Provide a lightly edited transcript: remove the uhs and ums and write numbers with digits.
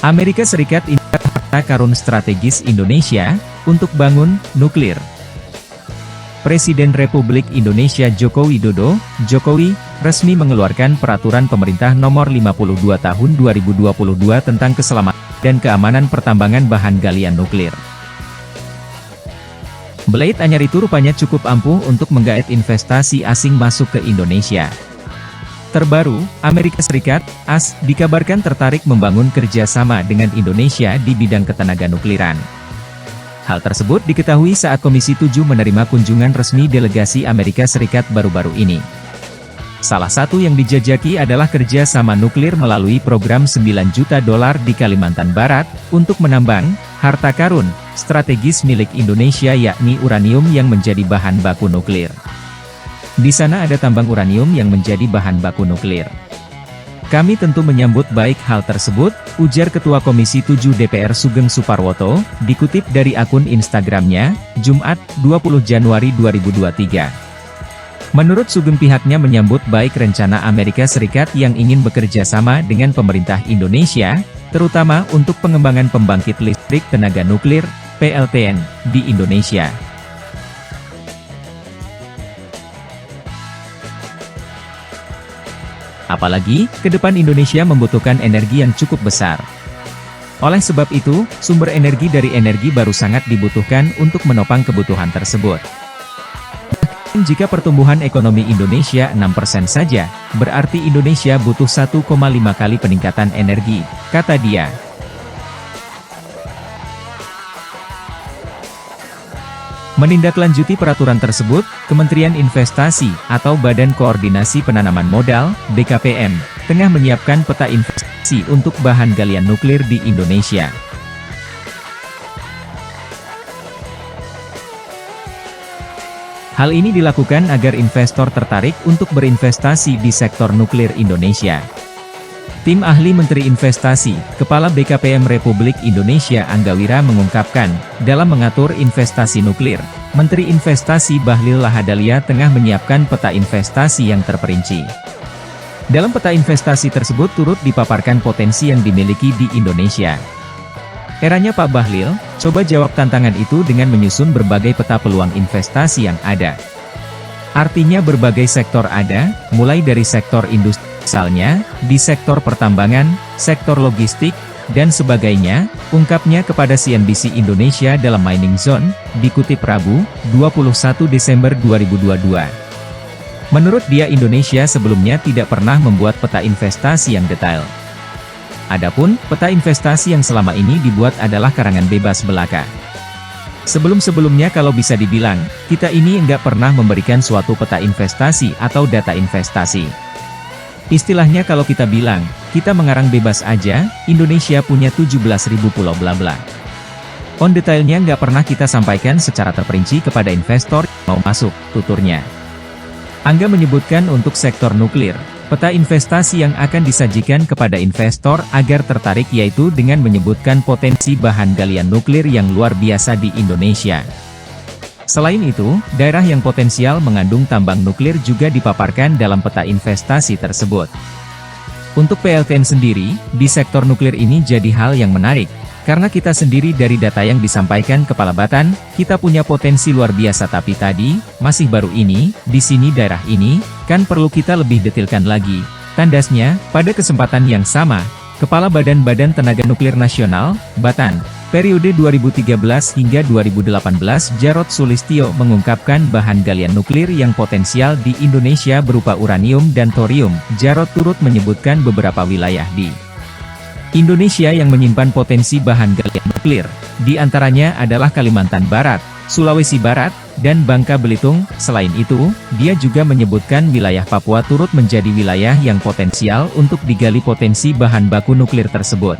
Amerika Serikat ini harta karun strategis Indonesia untuk bangun nuklir. Presiden Republik Indonesia Joko Widodo, Jokowi, resmi mengeluarkan Peraturan Pemerintah Nomor 52 Tahun 2022 tentang keselamatan dan keamanan pertambangan bahan galian nuklir. Blade anyar itu rupanya cukup ampuh untuk menggait investasi asing masuk ke Indonesia. Terbaru, Amerika Serikat, AS, dikabarkan tertarik membangun kerjasama dengan Indonesia di bidang ketenaga nukliran. Hal tersebut diketahui saat Komisi 7 menerima kunjungan resmi delegasi Amerika Serikat baru-baru ini. Salah satu yang dijajaki adalah kerja sama nuklir melalui program $9 juta di Kalimantan Barat, untuk menambang harta karun strategis milik Indonesia yakni uranium yang menjadi bahan baku nuklir. Di sana ada tambang uranium yang menjadi bahan baku nuklir. Kami tentu menyambut baik hal tersebut, ujar Ketua Komisi 7 DPR Sugeng Suparwoto, dikutip dari akun Instagramnya, Jumat, 20 Januari 2023. Menurut Sugeng pihaknya menyambut baik rencana Amerika Serikat yang ingin bekerja sama dengan pemerintah Indonesia, terutama untuk pengembangan pembangkit listrik tenaga nuklir, PLTN, di Indonesia. Apalagi, ke depan Indonesia membutuhkan energi yang cukup besar. Oleh sebab itu, sumber energi dari energi baru sangat dibutuhkan untuk menopang kebutuhan tersebut. Jika pertumbuhan ekonomi Indonesia 6% saja, berarti Indonesia butuh 1,5 kali peningkatan energi, kata dia. Menindaklanjuti peraturan tersebut, Kementerian Investasi atau Badan Koordinasi Penanaman Modal (BKPM) tengah menyiapkan peta investasi untuk bahan galian nuklir di Indonesia. Hal ini dilakukan agar investor tertarik untuk berinvestasi di sektor nuklir Indonesia. Tim ahli Menteri Investasi, Kepala BKPM Republik Indonesia Angga Wira mengungkapkan, dalam mengatur investasi nuklir, Menteri Investasi Bahlil Lahadalia tengah menyiapkan peta investasi yang terperinci. Dalam peta investasi tersebut turut dipaparkan potensi yang dimiliki di Indonesia. Eranya Pak Bahlil, coba jawab tantangan itu dengan menyusun berbagai peta peluang investasi yang ada. Artinya berbagai sektor ada, mulai dari sektor industri, misalnya, di sektor pertambangan, sektor logistik, dan sebagainya, ungkapnya kepada CNBC Indonesia dalam Mining Zone, dikutip Rabu, 21 Desember 2022. Menurut dia Indonesia sebelumnya tidak pernah membuat peta investasi yang detail. Adapun, peta investasi yang selama ini dibuat adalah karangan bebas belaka. Sebelum-sebelumnya kalau bisa dibilang, kita ini enggak pernah memberikan suatu peta investasi atau data investasi. Istilahnya kalau kita bilang, kita mengarang bebas aja, Indonesia punya 17.000 pulau bla bla. On detailnya nggak pernah kita sampaikan secara terperinci kepada investor yang mau masuk, tuturnya. Angga menyebutkan untuk sektor nuklir, peta investasi yang akan disajikan kepada investor agar tertarik yaitu dengan menyebutkan potensi bahan galian nuklir yang luar biasa di Indonesia. Selain itu, daerah yang potensial mengandung tambang nuklir juga dipaparkan dalam peta investasi tersebut. Untuk PLTN sendiri, di sektor nuklir ini jadi hal yang menarik, karena kita sendiri dari data yang disampaikan Kepala Batan, kita punya potensi luar biasa tapi tadi, masih baru ini, di sini daerah ini, kan perlu kita lebih detailkan lagi. Tandasnya, pada kesempatan yang sama, Kepala Badan Tenaga Nuklir Nasional, Batan, periode 2013 hingga 2018 Jarod Sulistyo mengungkapkan bahan galian nuklir yang potensial di Indonesia berupa uranium dan thorium. Jarod turut menyebutkan beberapa wilayah di Indonesia yang menyimpan potensi bahan galian nuklir, di antaranya adalah Kalimantan Barat, Sulawesi Barat, dan Bangka Belitung. Selain itu, dia juga menyebutkan wilayah Papua turut menjadi wilayah yang potensial untuk digali potensi bahan baku nuklir tersebut.